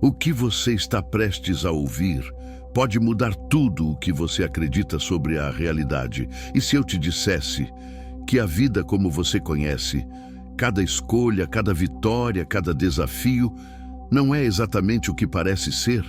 O que você está prestes a ouvir pode mudar tudo o que você acredita sobre a realidade. E se eu te dissesse que a vida como você conhece, cada escolha, cada vitória, cada desafio, não é exatamente o que parece ser?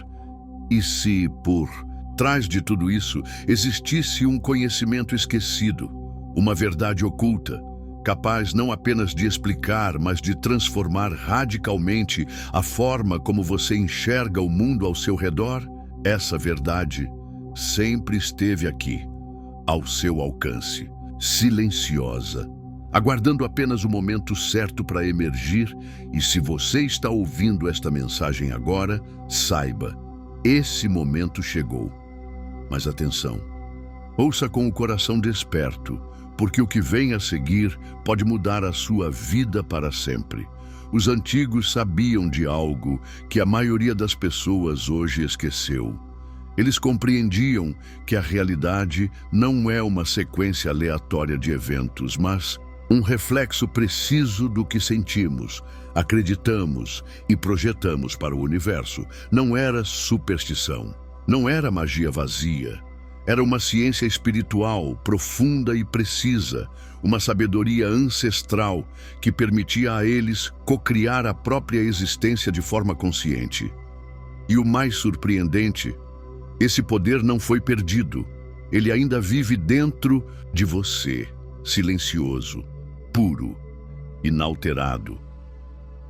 E se, por trás de tudo isso, existisse um conhecimento esquecido, uma verdade oculta, capaz não apenas de explicar, mas de transformar radicalmente a forma como você enxerga o mundo ao seu redor? Essa verdade sempre esteve aqui, ao seu alcance, silenciosa, aguardando apenas o momento certo para emergir. E se você está ouvindo esta mensagem agora, saiba, esse momento chegou. Mas atenção, ouça com o coração desperto, porque o que vem a seguir pode mudar a sua vida para sempre. Os antigos sabiam de algo que a maioria das pessoas hoje esqueceu. Eles compreendiam que a realidade não é uma sequência aleatória de eventos, mas um reflexo preciso do que sentimos, acreditamos e projetamos para o universo. Não era superstição, não era magia vazia. Era uma ciência espiritual, profunda e precisa, uma sabedoria ancestral que permitia a eles cocriar a própria existência de forma consciente. E o mais surpreendente, esse poder não foi perdido. Ele ainda vive dentro de você, silencioso, puro, inalterado,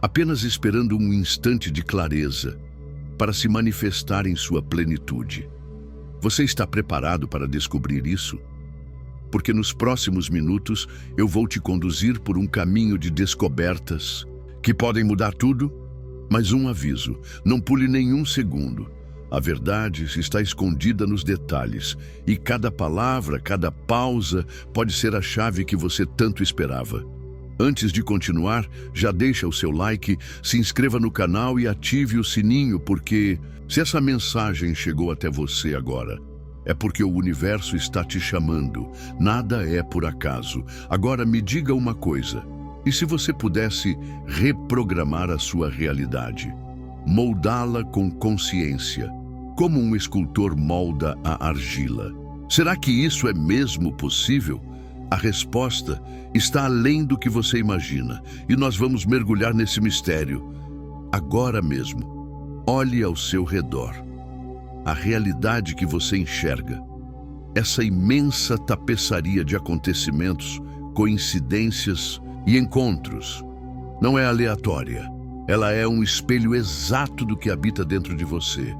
apenas esperando um instante de clareza para se manifestar em sua plenitude. Você está preparado para descobrir isso? Porque nos próximos minutos eu vou te conduzir por um caminho de descobertas que podem mudar tudo, mas um aviso: não pule nenhum segundo. A verdade está escondida nos detalhes, e cada palavra, cada pausa pode ser a chave que você tanto esperava. Antes de continuar, já deixa o seu like, se inscreva no canal e ative o sininho, porque se essa mensagem chegou até você agora, é porque o universo está te chamando. Nada é por acaso. Agora me diga uma coisa: e se você pudesse reprogramar a sua realidade, moldá-la com consciência, como um escultor molda a argila? Será que isso é mesmo possível? A resposta está além do que você imagina, e nós vamos mergulhar nesse mistério agora mesmo. Olhe ao seu redor. A realidade que você enxerga, essa imensa tapeçaria de acontecimentos, coincidências e encontros, não é aleatória. Ela é um espelho exato do que habita dentro de você.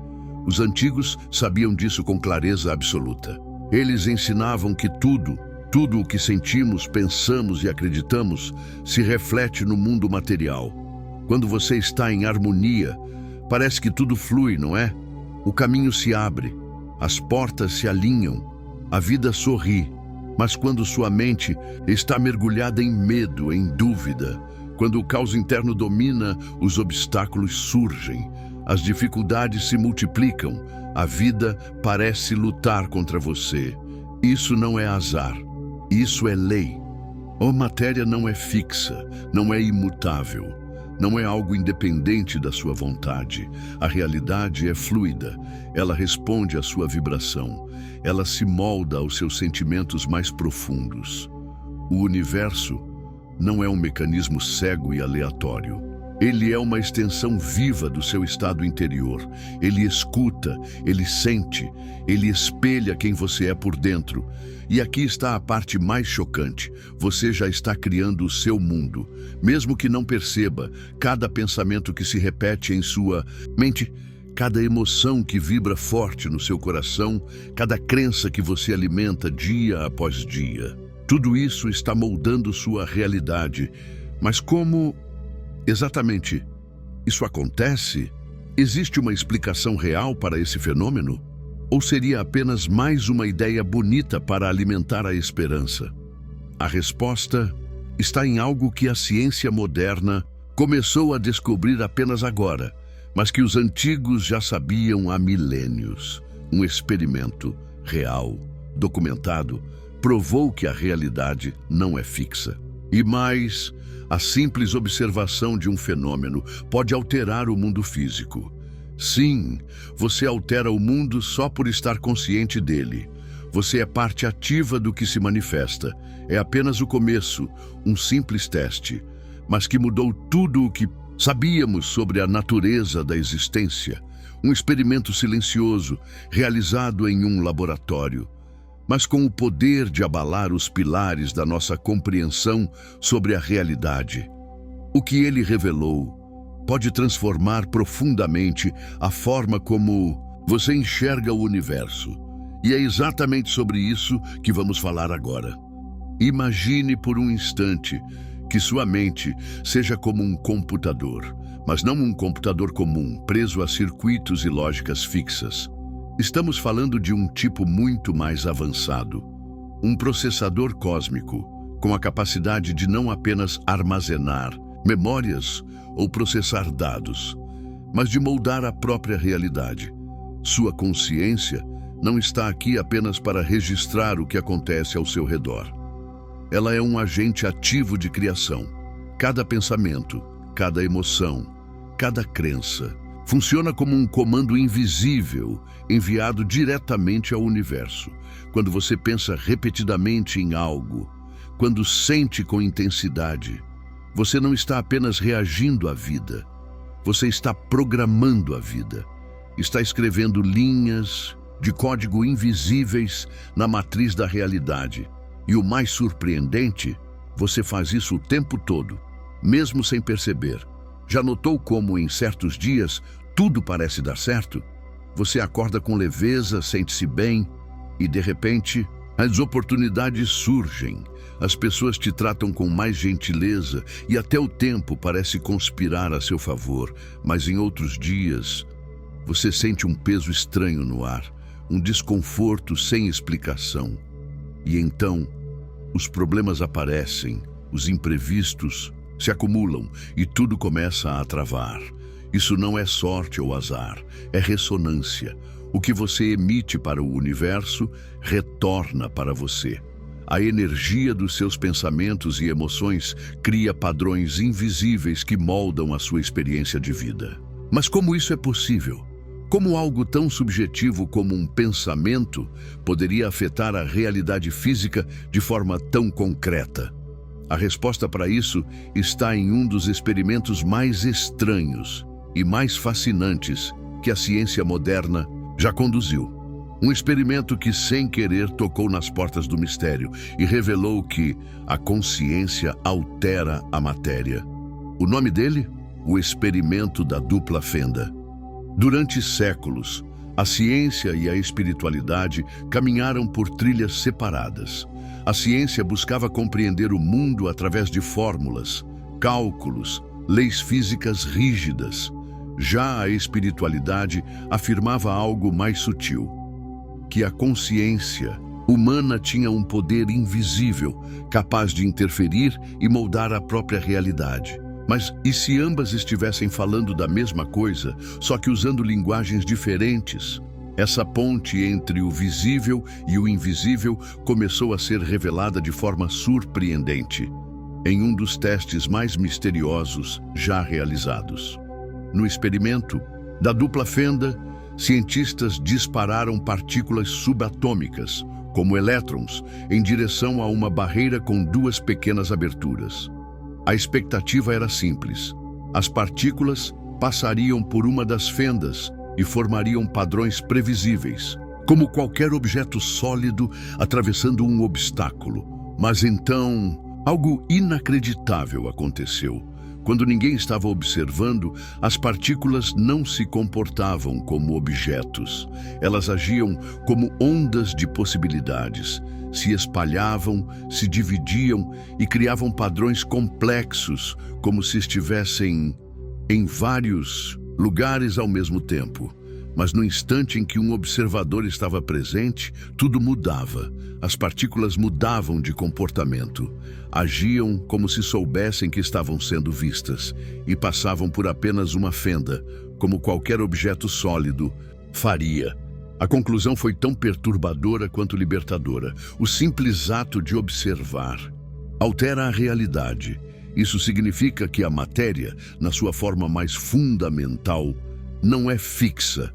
Os antigos sabiam disso com clareza absoluta. Eles ensinavam que tudo o que sentimos, pensamos e acreditamos se reflete no mundo material. Quando você está em harmonia, parece que tudo flui, não é? O caminho se abre, as portas se alinham, a vida sorri. Mas quando sua mente está mergulhada em medo, em dúvida, quando o caos interno domina, os obstáculos surgem, as dificuldades se multiplicam, a vida parece lutar contra você. Isso não é azar, isso é lei. A matéria não é fixa, não é imutável, não é algo independente da sua vontade. A realidade é fluida, ela responde à sua vibração, ela se molda aos seus sentimentos mais profundos. O universo não é um mecanismo cego e aleatório. Ele é uma extensão viva do seu estado interior. Ele escuta, ele sente, ele espelha quem você é por dentro. E aqui está a parte mais chocante: você já está criando o seu mundo. Mesmo que não perceba, cada pensamento que se repete em sua mente, cada emoção que vibra forte no seu coração, cada crença que você alimenta dia após dia, tudo isso está moldando sua realidade. Mas como exatamente isso acontece? Existe uma explicação real para esse fenômeno? Ou seria apenas mais uma ideia bonita para alimentar a esperança? A resposta está em algo que a ciência moderna começou a descobrir apenas agora, mas que os antigos já sabiam há milênios. Um experimento real, documentado, provou que a realidade não é fixa. E mais, a simples observação de um fenômeno pode alterar o mundo físico. Sim, você altera o mundo só por estar consciente dele. Você é parte ativa do que se manifesta. É apenas o começo, um simples teste, mas que mudou tudo o que sabíamos sobre a natureza da existência. Um experimento silencioso, realizado em um laboratório, mas com o poder de abalar os pilares da nossa compreensão sobre a realidade. O que ele revelou pode transformar profundamente a forma como você enxerga o universo. E é exatamente sobre isso que vamos falar agora. Imagine por um instante que sua mente seja como um computador, mas não um computador comum, preso a circuitos e lógicas fixas. Estamos falando de um tipo muito mais avançado, um processador cósmico, com a capacidade de não apenas armazenar memórias ou processar dados, mas de moldar a própria realidade. Sua consciência não está aqui apenas para registrar o que acontece ao seu redor. Ela é um agente ativo de criação. Cada pensamento, cada emoção, cada crença funciona como um comando invisível enviado diretamente ao universo. Quando você pensa repetidamente em algo, quando sente com intensidade, você não está apenas reagindo à vida, você está programando a vida. Está escrevendo linhas de código invisíveis na matriz da realidade. E o mais surpreendente, você faz isso o tempo todo, mesmo sem perceber. Já notou como, em certos dias, tudo parece dar certo? Você acorda com leveza, sente-se bem e, de repente, as oportunidades surgem. As pessoas te tratam com mais gentileza e até o tempo parece conspirar a seu favor. Mas em outros dias, você sente um peso estranho no ar, um desconforto sem explicação. E então, os problemas aparecem, os imprevistos se acumulam e tudo começa a travar. Isso não é sorte ou azar, é ressonância. O que você emite para o universo retorna para você. A energia dos seus pensamentos e emoções cria padrões invisíveis que moldam a sua experiência de vida. Mas como isso é possível? Como algo tão subjetivo como um pensamento poderia afetar a realidade física de forma tão concreta? A resposta para isso está em um dos experimentos mais estranhos e mais fascinantes que a ciência moderna já conduziu. Um experimento que, sem querer, tocou nas portas do mistério e revelou que a consciência altera a matéria. O nome dele? O experimento da dupla fenda. Durante séculos, a ciência e a espiritualidade caminharam por trilhas separadas. A ciência buscava compreender o mundo através de fórmulas, cálculos, leis físicas rígidas. Já a espiritualidade afirmava algo mais sutil, que a consciência humana tinha um poder invisível, capaz de interferir e moldar a própria realidade. Mas e se ambas estivessem falando da mesma coisa, só que usando linguagens diferentes? Essa ponte entre o visível e o invisível começou a ser revelada de forma surpreendente, em um dos testes mais misteriosos já realizados. No experimento da dupla fenda, cientistas dispararam partículas subatômicas, como elétrons, em direção a uma barreira com duas pequenas aberturas. A expectativa era simples. As partículas passariam por uma das fendas e formariam padrões previsíveis, como qualquer objeto sólido atravessando um obstáculo. Mas então, algo inacreditável aconteceu. Quando ninguém estava observando, as partículas não se comportavam como objetos. Elas agiam como ondas de possibilidades. Se espalhavam, se dividiam e criavam padrões complexos, como se estivessem em vários lugares ao mesmo tempo. Mas no instante em que um observador estava presente, tudo mudava. As partículas mudavam de comportamento. Agiam como se soubessem que estavam sendo vistas e passavam por apenas uma fenda, como qualquer objeto sólido faria. A conclusão foi tão perturbadora quanto libertadora. O simples ato de observar altera a realidade. Isso significa que a matéria, na sua forma mais fundamental, não é fixa,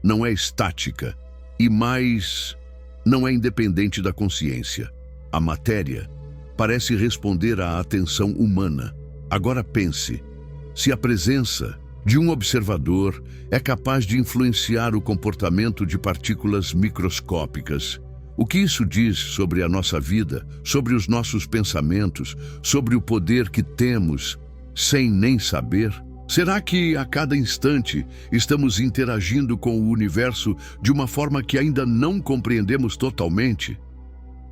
não é estática e mais, não é independente da consciência. A matéria parece responder à atenção humana. Agora pense, se a presença de um observador é capaz de influenciar o comportamento de partículas microscópicas, o que isso diz sobre a nossa vida, sobre os nossos pensamentos, sobre o poder que temos sem nem saber? Será que a cada instante estamos interagindo com o universo de uma forma que ainda não compreendemos totalmente?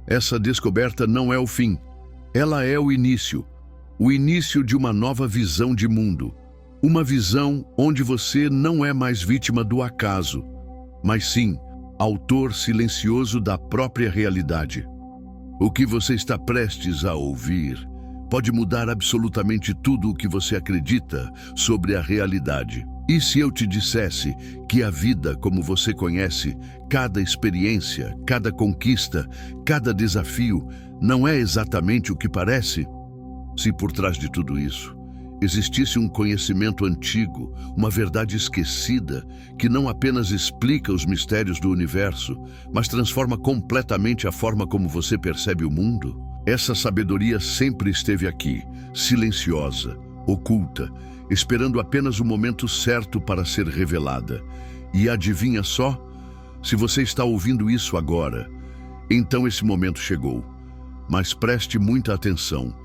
Essa descoberta não é o fim, ela é o início de uma nova visão de mundo. Uma visão onde você não é mais vítima do acaso, mas sim autor silencioso da própria realidade. O que você está prestes a ouvir pode mudar absolutamente tudo o que você acredita sobre a realidade. E se eu te dissesse que a vida como você conhece, cada experiência, cada conquista, cada desafio, não é exatamente o que parece? Se por trás de tudo isso existisse um conhecimento antigo, uma verdade esquecida, que não apenas explica os mistérios do universo, mas transforma completamente a forma como você percebe o mundo, essa sabedoria sempre esteve aqui, silenciosa, oculta, esperando apenas o momento certo para ser revelada. E adivinha só? Se você está ouvindo isso agora, então esse momento chegou. Mas preste muita atenção,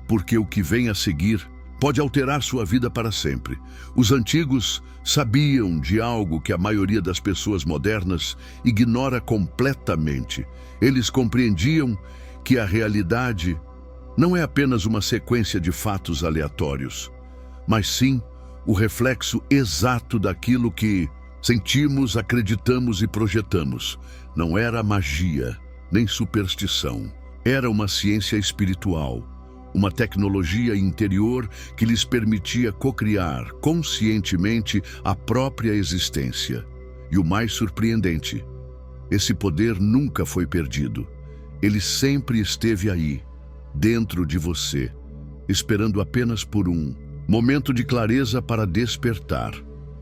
porque o que vem a seguir pode alterar sua vida para sempre. Os antigos sabiam de algo que a maioria das pessoas modernas ignora completamente. Eles compreendiam que a realidade não é apenas uma sequência de fatos aleatórios, mas sim o reflexo exato daquilo que sentimos, acreditamos e projetamos. Não era magia, nem superstição. Era uma ciência espiritual, uma tecnologia interior que lhes permitia cocriar conscientemente a própria existência. E o mais surpreendente, esse poder nunca foi perdido. Ele sempre esteve aí, dentro de você, esperando apenas por um momento de clareza para despertar.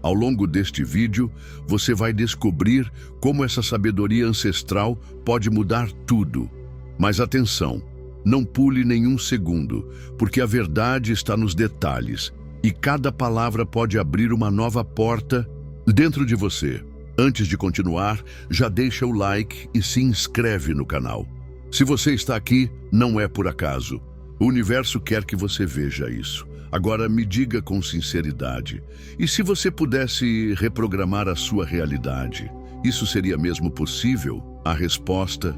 Ao longo deste vídeo, você vai descobrir como essa sabedoria ancestral pode mudar tudo. Mas atenção! Não pule nenhum segundo, porque a verdade está nos detalhes e cada palavra pode abrir uma nova porta dentro de você. Antes de continuar, já deixa o like e se inscreve no canal. Se você está aqui, não é por acaso. O universo quer que você veja isso. Agora me diga com sinceridade, e se você pudesse reprogramar a sua realidade, isso seria mesmo possível? A resposta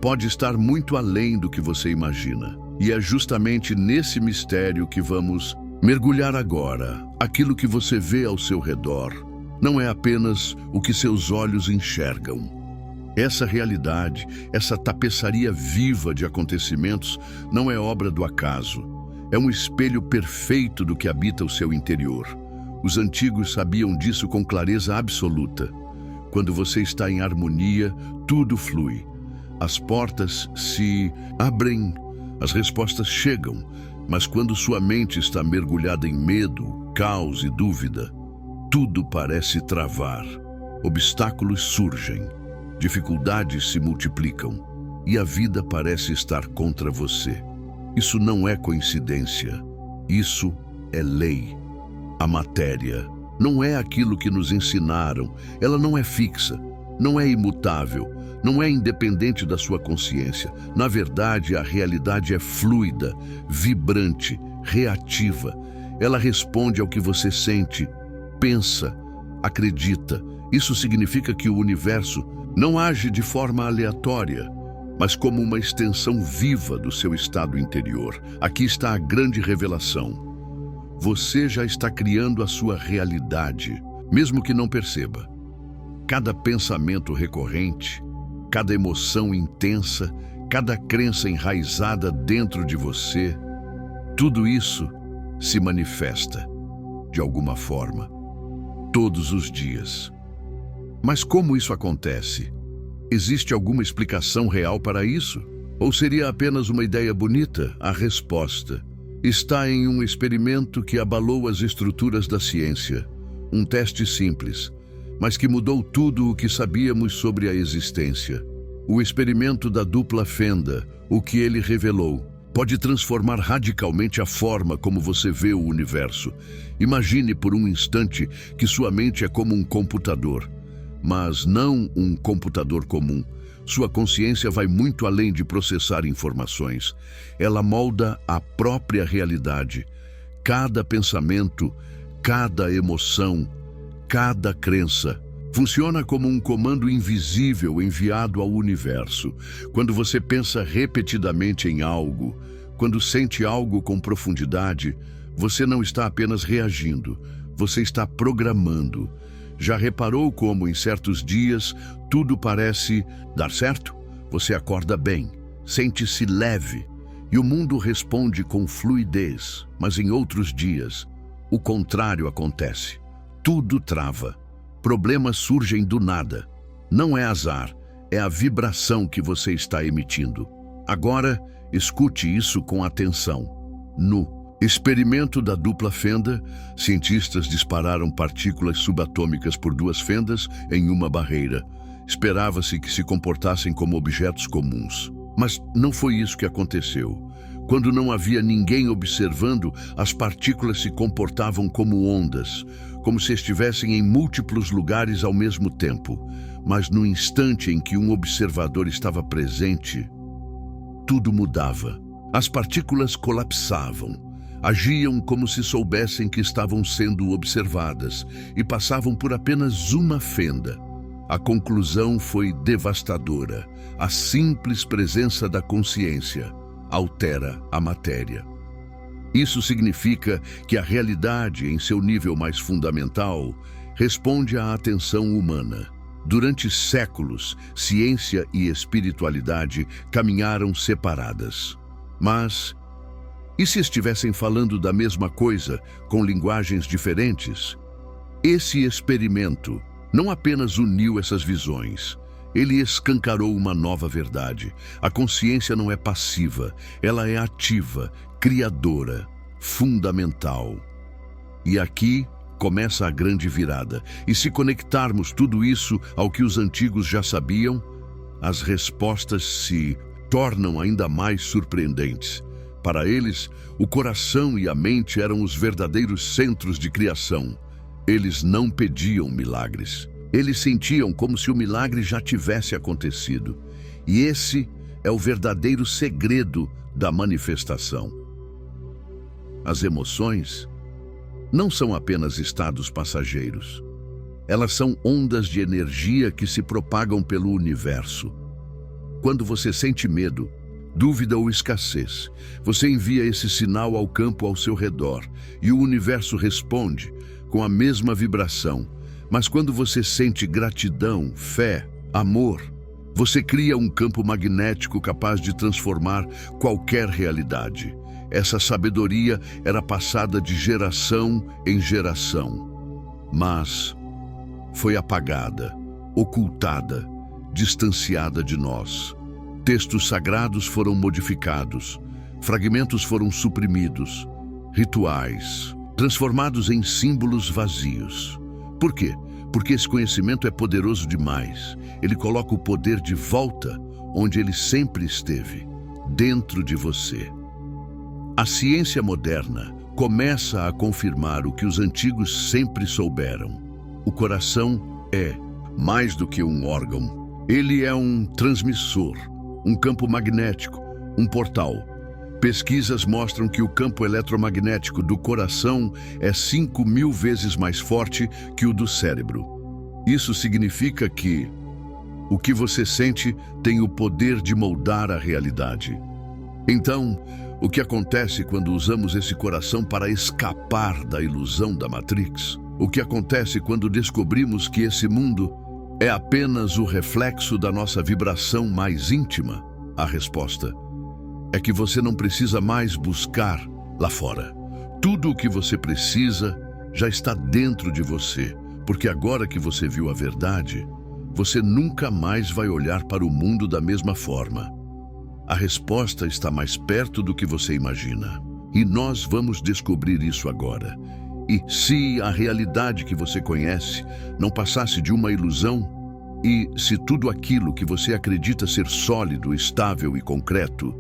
pode estar muito além do que você imagina. E é justamente nesse mistério que vamos mergulhar agora. Aquilo que você vê ao seu redor não é apenas o que seus olhos enxergam. Essa realidade, essa tapeçaria viva de acontecimentos, não é obra do acaso. É um espelho perfeito do que habita o seu interior. Os antigos sabiam disso com clareza absoluta. Quando você está em harmonia, tudo flui. As portas se abrem, as respostas chegam, mas quando sua mente está mergulhada em medo, caos e dúvida, tudo parece travar. Obstáculos surgem, dificuldades se multiplicam e a vida parece estar contra você. Isso não é coincidência, isso é lei. A matéria não é aquilo que nos ensinaram, ela não é fixa, não é imutável, não é independente da sua consciência. Na verdade, a realidade é fluida, vibrante, reativa. Ela responde ao que você sente, pensa, acredita. Isso significa que o universo não age de forma aleatória, mas como uma extensão viva do seu estado interior. Aqui está a grande revelação. Você já está criando a sua realidade, mesmo que não perceba. Cada pensamento recorrente, cada emoção intensa, cada crença enraizada dentro de você, tudo isso se manifesta, de alguma forma, todos os dias. Mas como isso acontece? Existe alguma explicação real para isso? Ou seria apenas uma ideia bonita? A resposta está em um experimento que abalou as estruturas da ciência. Um teste simples, mas que mudou tudo o que sabíamos sobre a existência. O experimento da dupla fenda, o que ele revelou, pode transformar radicalmente a forma como você vê o universo. Imagine por um instante que sua mente é como um computador, mas não um computador comum. Sua consciência vai muito além de processar informações. Ela molda a própria realidade. Cada pensamento, cada emoção, cada crença funciona como um comando invisível enviado ao universo. Quando você pensa repetidamente em algo, quando sente algo com profundidade, você não está apenas reagindo, você está programando. Já reparou como, em certos dias, tudo parece dar certo? Você acorda bem, sente-se leve, e o mundo responde com fluidez. Mas em outros dias, o contrário acontece. Tudo trava. Problemas surgem do nada. Não é azar, é a vibração que você está emitindo. Agora, escute isso com atenção. No experimento da dupla fenda, cientistas dispararam partículas subatômicas por duas fendas em uma barreira. Esperava-se que se comportassem como objetos comuns. Mas não foi isso que aconteceu. Quando não havia ninguém observando, as partículas se comportavam como ondas, como se estivessem em múltiplos lugares ao mesmo tempo. Mas no instante em que um observador estava presente, tudo mudava. As partículas colapsavam. Agiam como se soubessem que estavam sendo observadas e passavam por apenas uma fenda. A conclusão foi devastadora. A simples presença da consciência altera a matéria. Isso significa que a realidade, em seu nível mais fundamental, responde à atenção humana. Durante séculos, ciência e espiritualidade caminharam separadas. Mas e se estivessem falando da mesma coisa, com linguagens diferentes? Esse experimento não apenas uniu essas visões, ele escancarou uma nova verdade. A consciência não é passiva, ela é ativa, criadora, fundamental. E aqui começa a grande virada. E se conectarmos tudo isso ao que os antigos já sabiam, as respostas se tornam ainda mais surpreendentes. Para eles, o coração e a mente eram os verdadeiros centros de criação. Eles não pediam milagres. Eles sentiam como se o milagre já tivesse acontecido. E esse é o verdadeiro segredo da manifestação. As emoções não são apenas estados passageiros. Elas são ondas de energia que se propagam pelo universo. Quando você sente medo, dúvida ou escassez, você envia esse sinal ao campo ao seu redor e o universo responde com a mesma vibração. Mas quando você sente gratidão, fé, amor, você cria um campo magnético capaz de transformar qualquer realidade. Essa sabedoria era passada de geração em geração, mas foi apagada, ocultada, distanciada de nós. Textos sagrados foram modificados, fragmentos foram suprimidos, rituais transformados em símbolos vazios. Por quê? Porque esse conhecimento é poderoso demais. Ele coloca o poder de volta onde ele sempre esteve, dentro de você. A ciência moderna começa a confirmar o que os antigos sempre souberam. O coração é mais do que um órgão. Ele é um transmissor, um campo magnético, um portal. Pesquisas mostram que o campo eletromagnético do coração é 5.000 vezes mais forte que o do cérebro. Isso significa que o que você sente tem o poder de moldar a realidade. Então, o que acontece quando usamos esse coração para escapar da ilusão da Matrix? O que acontece quando descobrimos que esse mundo é apenas o reflexo da nossa vibração mais íntima? A resposta é que você não precisa mais buscar lá fora. Tudo o que você precisa já está dentro de você, porque agora que você viu a verdade, você nunca mais vai olhar para o mundo da mesma forma. A resposta está mais perto do que você imagina. E nós vamos descobrir isso agora. E se a realidade que você conhece não passasse de uma ilusão? E se tudo aquilo que você acredita ser sólido, estável e concreto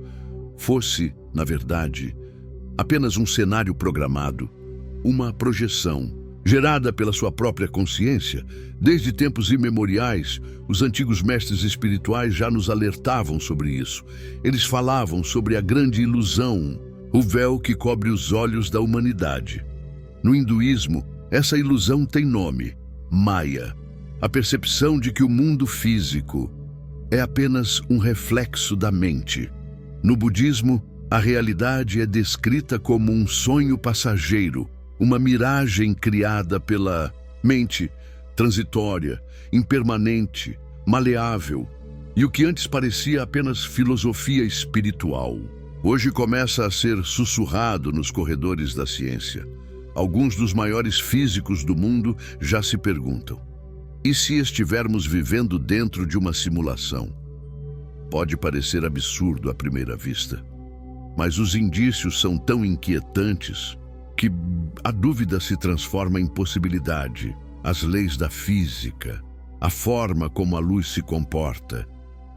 fosse, na verdade, apenas um cenário programado, uma projeção, gerada pela sua própria consciência? Desde tempos imemoriais, os antigos mestres espirituais já nos alertavam sobre isso. Eles falavam sobre a grande ilusão, o véu que cobre os olhos da humanidade. No hinduísmo, essa ilusão tem nome: Maya, a percepção de que o mundo físico é apenas um reflexo da mente. No budismo, a realidade é descrita como um sonho passageiro, uma miragem criada pela mente, transitória, impermanente, maleável, e o que antes parecia apenas filosofia espiritual, hoje começa a ser sussurrado nos corredores da ciência. Alguns dos maiores físicos do mundo já se perguntam: e se estivermos vivendo dentro de uma simulação? Pode parecer absurdo à primeira vista, mas os indícios são tão inquietantes que a dúvida se transforma em possibilidade. As leis da física, a forma como a luz se comporta,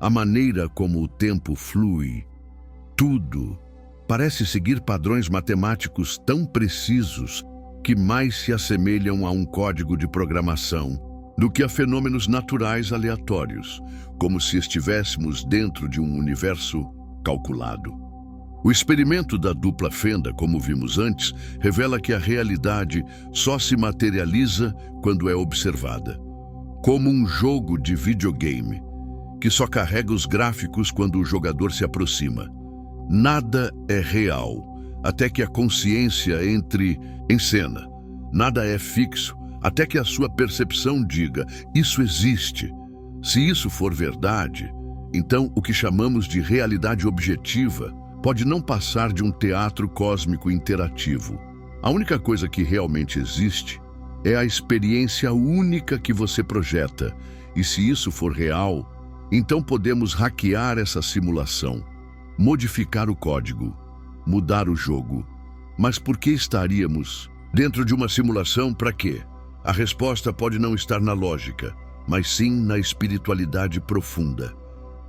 a maneira como o tempo flui, tudo parece seguir padrões matemáticos tão precisos que mais se assemelham a um código de programação do que a fenômenos naturais aleatórios, como se estivéssemos dentro de um universo calculado. O experimento da dupla fenda, como vimos antes, revela que a realidade só se materializa quando é observada, como um jogo de videogame, que só carrega os gráficos quando o jogador se aproxima. Nada é real, até que a consciência entre em cena. Nada é fixo, até que a sua percepção diga: isso existe. Se isso for verdade, então o que chamamos de realidade objetiva pode não passar de um teatro cósmico interativo. A única coisa que realmente existe é a experiência única que você projeta, e se isso for real, então podemos hackear essa simulação, modificar o código, mudar o jogo. Mas por que estaríamos dentro de uma simulação? Para quê? A resposta pode não estar na lógica, mas sim na espiritualidade profunda.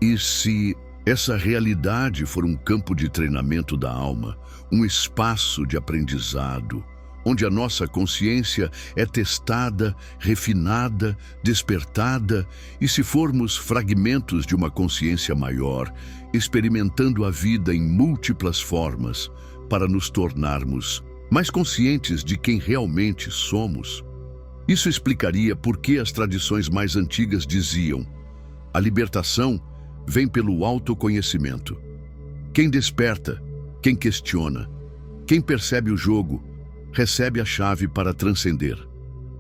E se essa realidade for um campo de treinamento da alma, um espaço de aprendizado, onde a nossa consciência é testada, refinada, despertada, e se formos fragmentos de uma consciência maior, experimentando a vida em múltiplas formas, para nos tornarmos mais conscientes de quem realmente somos, isso explicaria por que as tradições mais antigas diziam: a libertação vem pelo autoconhecimento. Quem desperta, quem questiona, quem percebe o jogo, recebe a chave para transcender.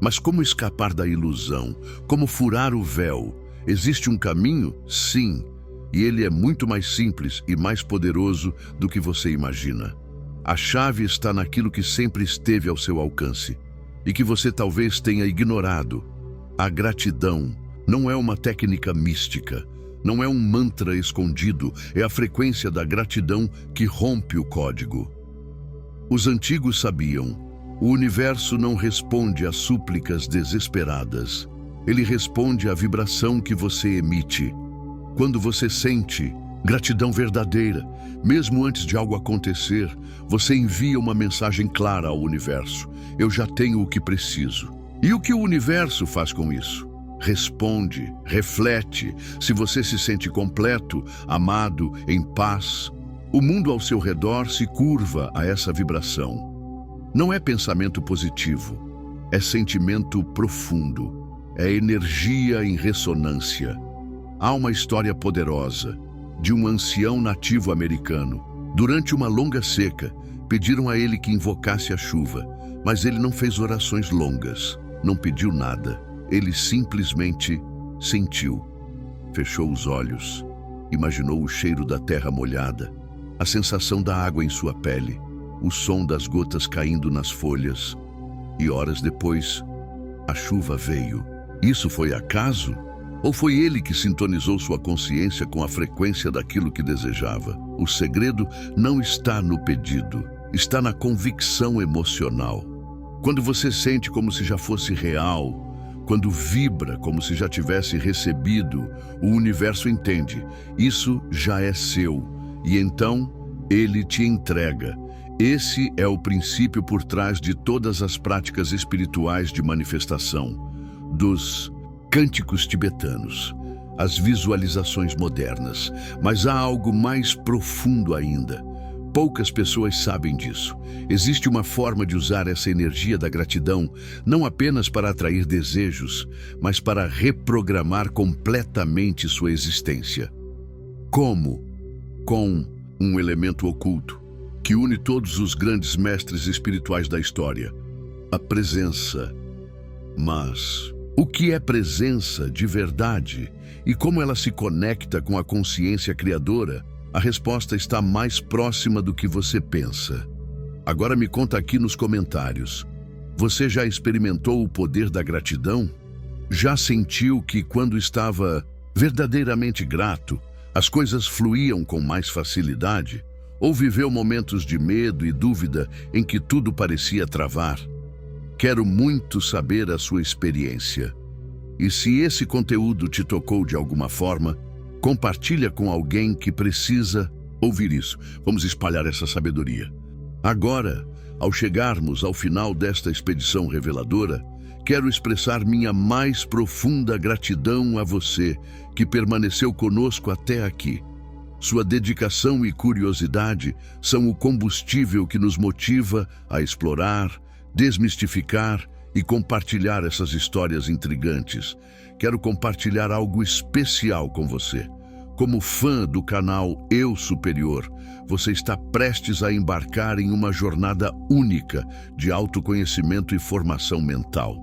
Mas como escapar da ilusão? Como furar o véu? Existe um caminho? Sim, e ele é muito mais simples e mais poderoso do que você imagina. A chave está naquilo que sempre esteve ao seu alcance e que você talvez tenha ignorado. A gratidão não é uma técnica mística, não é um mantra escondido, é a frequência da gratidão que rompe o código. Os antigos sabiam: o universo não responde a súplicas desesperadas. Ele responde à vibração que você emite. Quando você sente gratidão verdadeira, mesmo antes de algo acontecer, você envia uma mensagem clara ao universo: eu já tenho o que preciso. E o que o universo faz com isso? Responde, reflete. Se você se sente completo, amado, em paz, o mundo ao seu redor se curva a essa vibração. Não é pensamento positivo, é sentimento profundo, é energia em ressonância. Há uma história poderosa de um ancião nativo americano. Durante uma longa seca, pediram a ele que invocasse a chuva, mas ele não fez orações longas, não pediu nada. Ele simplesmente sentiu. Fechou os olhos, imaginou o cheiro da terra molhada, a sensação da água em sua pele, o som das gotas caindo nas folhas. E horas depois, a chuva veio. Isso foi acaso? Ou foi ele que sintonizou sua consciência com a frequência daquilo que desejava? O segredo não está no pedido, está na convicção emocional. Quando você sente como se já fosse real, quando vibra como se já tivesse recebido, o universo entende, isso já é seu, e então ele te entrega. Esse é o princípio por trás de todas as práticas espirituais de manifestação, dos cânticos tibetanos, as visualizações modernas. Mas há algo mais profundo ainda. Poucas pessoas sabem disso. Existe uma forma de usar essa energia da gratidão não apenas para atrair desejos, mas para reprogramar completamente sua existência. Como? Com um elemento oculto que une todos os grandes mestres espirituais da história: a presença. Mas o que é presença de verdade e como ela se conecta com a consciência criadora? A resposta está mais próxima do que você pensa. Agora me conta aqui nos comentários. Você já experimentou o poder da gratidão? Já sentiu que quando estava verdadeiramente grato, as coisas fluíam com mais facilidade? Ou viveu momentos de medo e dúvida em que tudo parecia travar? Quero muito saber a sua experiência. E se esse conteúdo te tocou de alguma forma, compartilha com alguém que precisa ouvir isso. Vamos espalhar essa sabedoria. Agora, ao chegarmos ao final desta expedição reveladora, quero expressar minha mais profunda gratidão a você que permaneceu conosco até aqui. Sua dedicação e curiosidade são o combustível que nos motiva a explorar, desmistificar e compartilhar essas histórias intrigantes. Quero compartilhar algo especial com você. Como fã do canal Eu Superior, você está prestes a embarcar em uma jornada única de autoconhecimento e formação mental.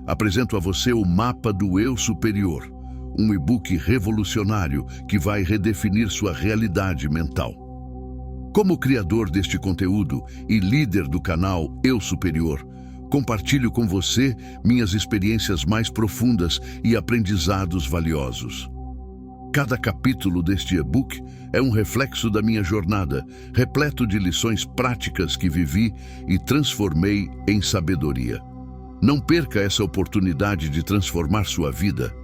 Apresento a você o Mapa do Eu Superior, um e-book revolucionário que vai redefinir sua realidade mental. Como criador deste conteúdo e líder do canal Eu Superior, compartilho com você minhas experiências mais profundas e aprendizados valiosos. Cada capítulo deste e-book é um reflexo da minha jornada, repleto de lições práticas que vivi e transformei em sabedoria. Não perca essa oportunidade de transformar sua vida.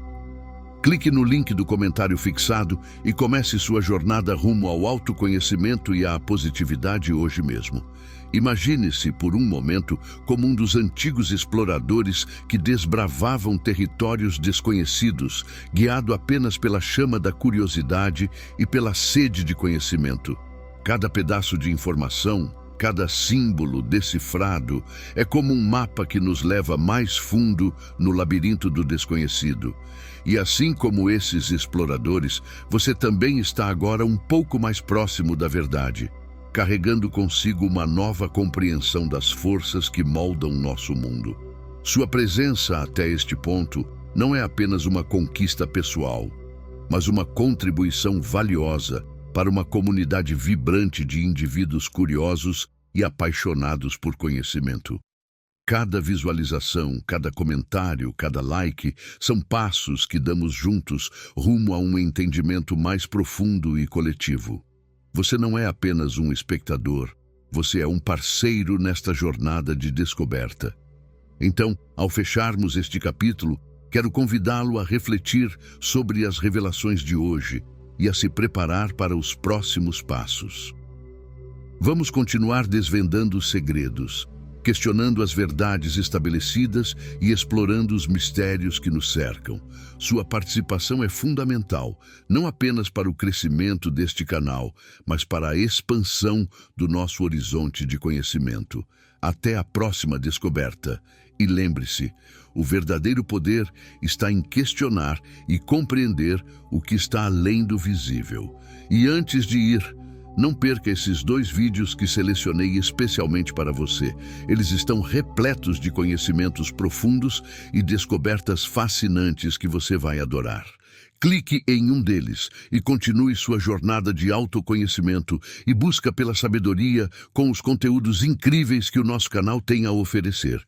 Clique no link do comentário fixado e comece sua jornada rumo ao autoconhecimento e à positividade hoje mesmo. Imagine-se por um momento como um dos antigos exploradores que desbravavam territórios desconhecidos, guiado apenas pela chama da curiosidade e pela sede de conhecimento. Cada pedaço de informação, cada símbolo decifrado é como um mapa que nos leva mais fundo no labirinto do desconhecido. E assim como esses exploradores, você também está agora um pouco mais próximo da verdade, carregando consigo uma nova compreensão das forças que moldam nosso mundo. Sua presença até este ponto não é apenas uma conquista pessoal, mas uma contribuição valiosa para uma comunidade vibrante de indivíduos curiosos e apaixonados por conhecimento. Cada visualização, cada comentário, cada like são passos que damos juntos rumo a um entendimento mais profundo e coletivo. Você não é apenas um espectador, você é um parceiro nesta jornada de descoberta. Então, ao fecharmos este capítulo, quero convidá-lo a refletir sobre as revelações de hoje e a se preparar para os próximos passos. Vamos continuar desvendando os segredos, questionando as verdades estabelecidas e explorando os mistérios que nos cercam. Sua participação é fundamental, não apenas para o crescimento deste canal, mas para a expansão do nosso horizonte de conhecimento. Até a próxima descoberta. E lembre-se, o verdadeiro poder está em questionar e compreender o que está além do visível. E antes de ir, não perca esses 2 vídeos que selecionei especialmente para você. Eles estão repletos de conhecimentos profundos e descobertas fascinantes que você vai adorar. Clique em um deles e continue sua jornada de autoconhecimento e busca pela sabedoria com os conteúdos incríveis que o nosso canal tem a oferecer.